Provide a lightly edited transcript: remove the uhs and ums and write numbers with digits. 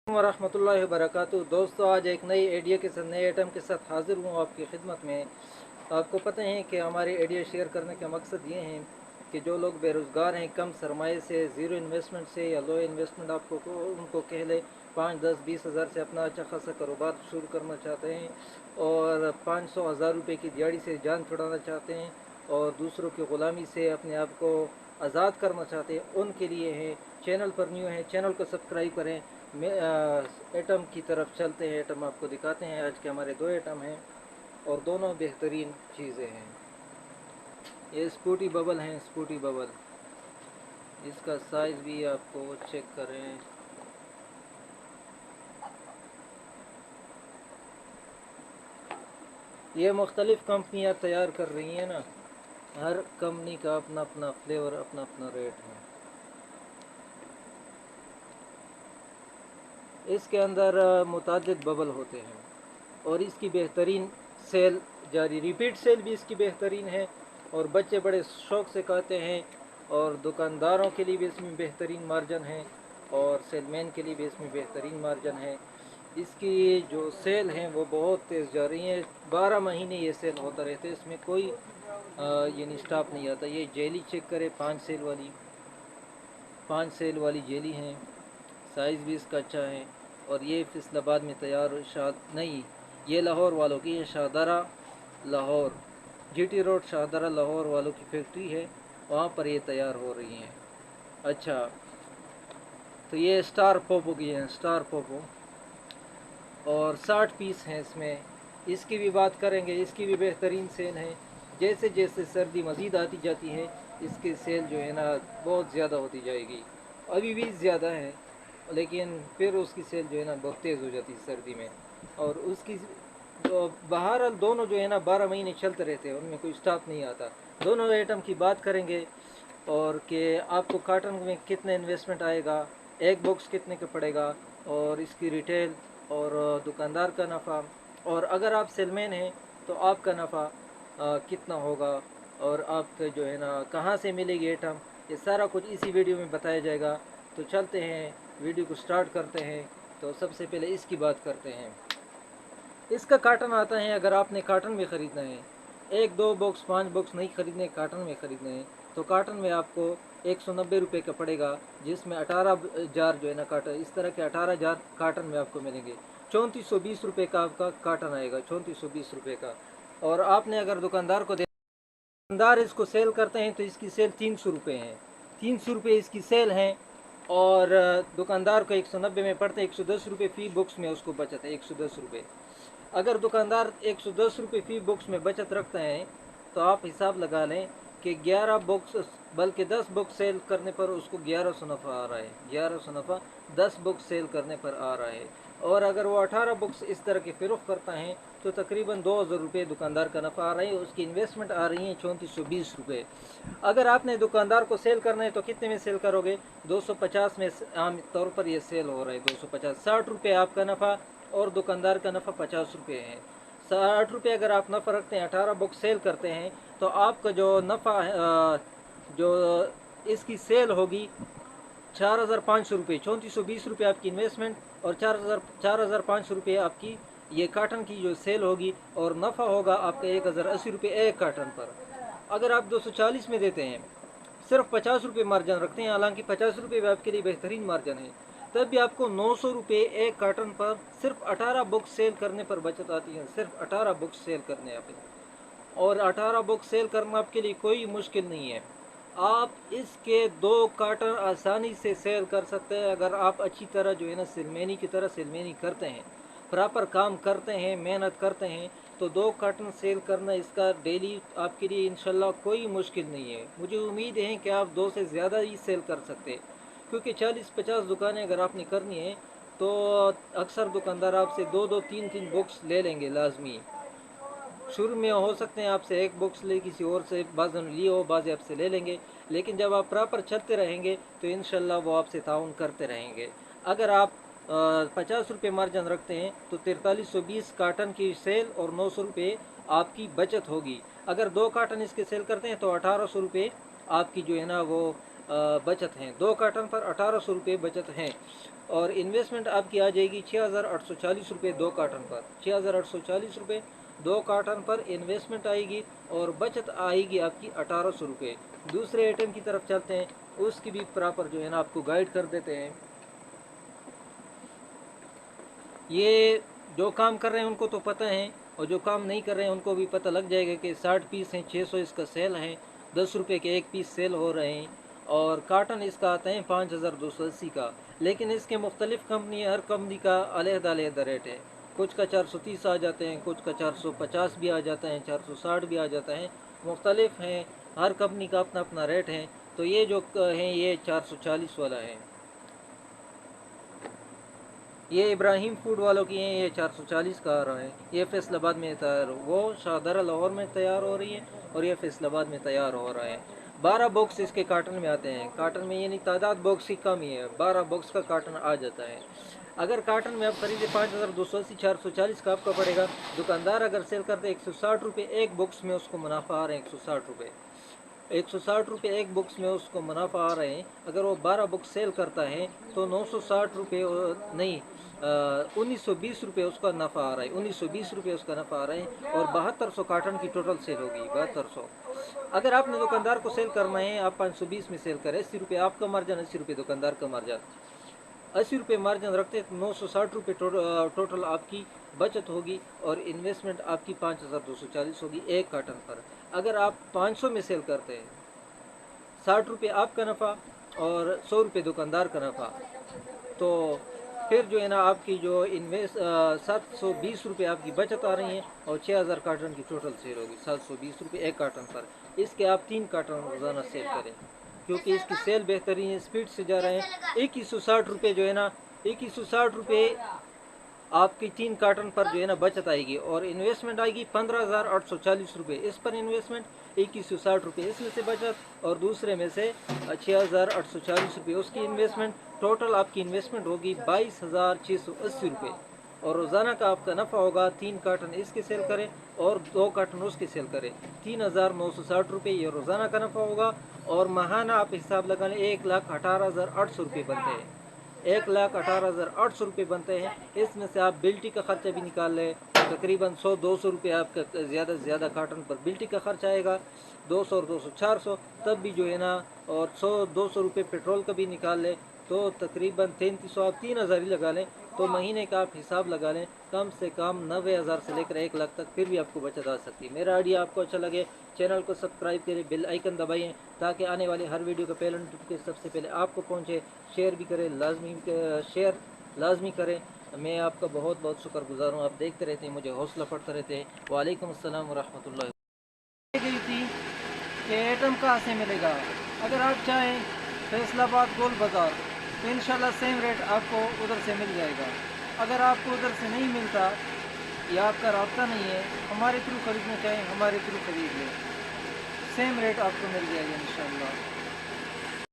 वरहमतुल्लाहि वबरकातुहू। दोस्तों, आज एक नई आइडिया के साथ नए आइटम के साथ हाज़िर हूँ आपकी खिदमत में। आपको पता है कि हमारी आइडिया शेयर करने का मकसद ये है कि जो लोग बेरोज़गार हैं, कम सरमाए से, ज़ीरो इन्वेस्टमेंट से या लो इन्वेस्टमेंट आपको उनको कह ले 5, 10, 20 हज़ार से अपना अच्छा खासा कारोबार शुरू करना चाहते हैं और 500, 1000 रुपये की दिहाड़ी से जान छुड़ाना चाहते हैं और दूसरों की ग़ुलामी से अपने आप को आज़ाद करना चाहते हैं, उनके लिए है। चैनल पर न्यू है, चैनल को सब्सक्राइब करें। आइटम की तरफ चलते हैं। आइटम आपको दिखाते हैं। आज के हमारे दो आइटम हैं और दोनों बेहतरीन चीज़ें हैं। ये स्पूटी बबल हैं, स्पूटी बबल। इसका साइज़ भी आपको चेक करें। ये मुख्तलिफ़ कंपनियां तैयार कर रही हैं ना, हर कंपनी का अपना अपना फ्लेवर, अपना अपना रेट है। इसके अंदर मुतादिद बबल होते हैं और इसकी बेहतरीन सेल जारी, रिपीट सेल भी इसकी बेहतरीन है और बच्चे बड़े शौक़ से खाते हैं और दुकानदारों के लिए भी इसमें बेहतरीन मार्जिन है और सेलमैन के लिए भी इसमें बेहतरीन मार्जिन है। इसकी जो सेल हैं वो बहुत तेज़ जा रही हैं। 12 महीने ये सेल होता रहता है, इसमें कोई ये स्टॉप नहीं आता। ये जेली चेक करें, 5 सेल वाली जेली हैं। साइज़ भी इसका अच्छा है और ये फैसलाबाद में तैयार नहीं, ये लाहौर वालों की है। शाहदरा लाहौर, जीटी रोड शाहदरा लाहौर वालों की फैक्ट्री है, वहाँ पर ये तैयार हो रही हैं। अच्छा, तो ये स्टार पोपो की हैं, स्टार पोपो, और 60 पीस हैं इसमें। इसकी भी बात करेंगे, इसकी भी बेहतरीन सेल है। जैसे जैसे सर्दी मज़ीद आती जाती है, इसकी सेल जो है ना बहुत ज़्यादा होती जाएगी। अभी भी ज़्यादा है, लेकिन फिर उसकी सेल जो है ना बहुत तेज़ हो जाती है सर्दी में। और उसकी जो बहरहाल दोनों जो है ना 12 महीने चलते रहते हैं, उनमें कोई स्टॉप नहीं आता। दोनों आइटम की बात करेंगे और कि आपको कार्टन में कितना इन्वेस्टमेंट आएगा, एक बॉक्स कितने का पड़ेगा और इसकी रिटेल और दुकानदार का नफ़ा, और अगर आप सेलमैन हैं तो आपका नफ़ा कितना होगा और आपका जो है ना कहाँ से मिलेगी आइटम, ये सारा कुछ इसी वीडियो में बताया जाएगा। तो चलते हैं, वीडियो को स्टार्ट करते हैं। तो सबसे पहले इसकी बात करते हैं। इसका कार्टन आता है, अगर आपने कार्टन में ख़रीदना है, 1, 2 बॉक्स 5 बॉक्स नहीं ख़रीदने, कार्टन में ख़रीदने हैं, तो कार्टन में आपको 190 रुपये का पड़ेगा, जिसमें 18 जार जो है ना कार्टन, इस तरह के 18 जार कार्टन में आपको मिलेंगे। 3420 रुपये का आपका कार्टन आएगा, 3420 रुपये का। और आपने अगर दुकानदार को दुकानदार इसको सेल करते हैं तो इसकी सेल 300 रुपये है, 300 रुपये इसकी सेल हैं। और दुकानदार को 190 में पड़ते हैं, 110 रुपये फ़ी बॉक्स में उसको बचत है, 110 रुपये। अगर दुकानदार 110 रुपये फ़ी बॉक्स में बचत रखते हैं तो आप हिसाब लगा लें कि 11 बॉक्स, बल्कि 10 बॉक्स सेल करने पर उसको 1100 नफ़ा आ रहा है। 1100 नफ़ा 10 बॉक्स सेल करने पर आ रहा है। और अगर वो 18 बॉक्स इस तरह के फ़रोख्त करता है तो तकरीबन 2000 रुपये दुकानदार का नफ़ा आ रहा है। उसकी इन्वेस्टमेंट आ रही है 3420 रुपये। अगर आपने दुकानदार को सेल करना है तो कितने में सेल करोगे? 250 में आम तौर पर ये सेल हो रहा है, 250। 60 रुपये आपका नफ़ा और दुकानदार का नफ़ा 50 रुपये है। 60 रुपये अगर आप नफ़ा रखते हैं, 18 बुक सेल करते हैं, तो आपका जो नफ़ा जो इसकी सेल होगी 4500 रुपये, 3420 रुपये आपकी इन्वेस्टमेंट और 4500 रुपये आपकी ये काटन की जो सेल होगी, और नफ़ा होगा आपका 1080 रुपये एक काटन पर। अगर आप 240 में देते हैं, सिर्फ 50 रुपये मार्जिन रखते हैं, हालांकि 50 रुपये भी आपके लिए बेहतरीन मार्जिन है, तब भी आपको 900 रुपये एक कार्टन पर सिर्फ 18 बुक सेल करने पर बचत आती है। सिर्फ 18 बुक सेल करने आप, और 18 बुक सेल करना आपके लिए कोई मुश्किल नहीं है। आप इसके 2 कार्टन आसानी से सेल कर सकते हैं अगर आप अच्छी तरह जो है ना सिलमेनी की तरह सिलमेनी करते हैं, प्रॉपर काम करते हैं, मेहनत करते हैं, तो 2 कार्टन सेल करना इसका डेली आपके लिए इंशाल्लाह कोई मुश्किल नहीं है। मुझे उम्मीद है कि आप 2 से ज़्यादा ही सेल कर सकते हैं, क्योंकि 40-50 दुकानें अगर आपने करनी है तो अक्सर दुकानदार आपसे 2-2, 3-3 बुक्स ले लेंगे लाजमी। शुरू में हो सकते हैं आपसे एक बुक्स ले, किसी और से बाज़ लिए हो, बाज़ आपसे ले लेंगे, लेकिन जब आप प्रॉपर चलते रहेंगे तो इंशाल्लाह वो आपसे ताउन करते रहेंगे। अगर आप 50 रुपये मार्जिन रखते हैं तो 4320 कार्टन की सेल और 900 रुपये आपकी बचत होगी। अगर 2 कार्टन इसके सेल करते हैं तो 1800 रुपये आपकी जो है ना वो बचत हैं। 2 कार्टन पर 1800 रुपये बचत हैं और इन्वेस्टमेंट आपकी आ जाएगी 6840 रुपये 2 कार्टन पर। 6840 रुपये 2 कार्टन पर इन्वेस्टमेंट आएगी और बचत आएगी आपकी 1800 रुपये। दूसरे आइटम की तरफ चलते हैं, उसकी भी प्रॉपर जो है ना आपको गाइड कर देते हैं। ये जो काम कर रहे हैं उनको तो पता है और जो काम नहीं कर रहे हैं उनको भी पता लग जाएगा कि 60 पीस हैं, 600 इसका सेल है, 10 रुपये के 1 पीस सेल हो रहे हैं और कार्टन इसका आता है 5280 का। लेकिन इसके मुख्तलिफ कंपनी, हर कंपनी का अलग-अलग रेट है। कुछ का 430 आ जाते हैं, कुछ का 450 भी आ जाता है, 460 भी आ जाता है, मुख्तलिफ हैं, हर कंपनी का अपना अपना रेट है। तो ये जो है ये 440 वाला है, ये इब्राहिम फूड वालों की हैं, ये 440 का आ रहा है। ये फैसलाबाद में तैयार, वो शाहदरा लाहौर में तैयार हो रही है और ये फैसलाबाद में तैयार हो रहा है। 12 बॉक्स इसके कार्टन में आते हैं। कार्टन में यानी तादाद बॉक्स की कम ही है, 12 बॉक्स का कार्टन आ जाता है। अगर कार्टन में आप खरीदे 5280, 440 का आपका पड़ेगा। दुकानदार अगर सेल करते 160 रुपये एक बॉक्स में, उसको मुनाफा आ रहे हैं 160 रुपये। 160 रुपये एक बॉक्स में उसको मुनाफा आ रहे हैं। अगर वो 12 बॉक्स सेल करता है तो 960 रुपये नहीं 1920 रुपये उसका नफ़ा आ रहा है। 1920 रुपये उसका नफ़ा आ रहा है और 7200 कार्टन की टोटल सेल होगी। 7200 अगर आपने दुकानदार को सेल करना है, आप 520 में सेल करें, 80 रुपये आपका मार्जिन, 80 रुपये दुकानदार का मार्जिन, 80 रुपये मार्जिन रखते तो 960 रुपये टोटल आपकी बचत होगी और इन्वेस्टमेंट आपकी 5240 होगी एक कार्टन पर। अगर आप 500 में सेल करते हैं, 60 रुपये आपका नफ़ा और 100 रुपये दुकानदार का नफ़ा, तो फिर जो है ना आपकी जो 720 रुपये आपकी बचत आ रही है और 6000 कार्टन की टोटल सेल होगी। 720 रुपये एक कार्टन पर। इसके आप 3 कार्टन रोज़ाना सेल करें क्योंकि इसकी सेल बेहतरीन है, स्पीड से जा रहे हैं। 2160 रुपये जो है ना, 2160 रुपये आपकी 3 कार्टन पर जो है ना बचत आएगी और इन्वेस्टमेंट आएगी 15840 रुपये। इस पर इन्वेस्टमेंट 2160 रुपये इसमें से बचत और दूसरे में से 6840 रुपये उसकी इन्वेस्टमेंट। टोटल आपकी इन्वेस्टमेंट होगी 22680 रुपये और रोज़ाना का आपका नफ़ा होगा 3 कार्टन इसके सेल करें और 2 कार्टन उसके सेल करें, 3960 रुपये ये रोज़ाना का नफ़ा होगा। और माहाना आप हिसाब लगा लें 1,18,800 रुपये बनते हैं। 1,18,800 रुपये बनते हैं। इसमें से आप बिल्टी का ख़र्चा भी निकाल लें, तकरीबन 100-200 रुपये आपका ज़्यादा से ज़्यादा कार्टन पर बिल्टी का खर्च आएगा, 200 और 200 400, तब भी जो है ना, और 100-200 रुपये पेट्रोल का भी निकाल लें तो तकरीबन 3300, आप 3000 ही लगा लें तो महीने का आप हिसाब लगा लें, कम से कम 90,000 से लेकर 1 लाख तक फिर भी आपको बचत आ सकती है। मेरा आइडिया आपको अच्छा लगे, चैनल को सब्सक्राइब करें, बेल आइकन दबाइए ताकि आने वाले हर वीडियो का पहला नोटिफिकेशन सबसे पहले आपको पहुंचे। शेयर भी करें, लाजमी करें। मैं आपका बहुत बहुत शुक्रगुजार हूँ, आप देखते रहते हैं, मुझे हौसला पड़ता रहते हैं। वालेकुम अस्सलाम वरहमतुल्लाह। गई थी कि आइटम कहाँ से मिलेगा। अगर आप चाहें फैसलाबाद गोल बाज़ार तो इंशाल्लाह सेम रेट आपको उधर से मिल जाएगा। अगर आपको उधर से नहीं मिलता या आपका राब्ता नहीं है, हमारे थ्रू ख़रीदना चाहें, हमारे थ्रू ख़रीद लें, सेम रेट आपको मिल जाएगा इंशाल्लाह।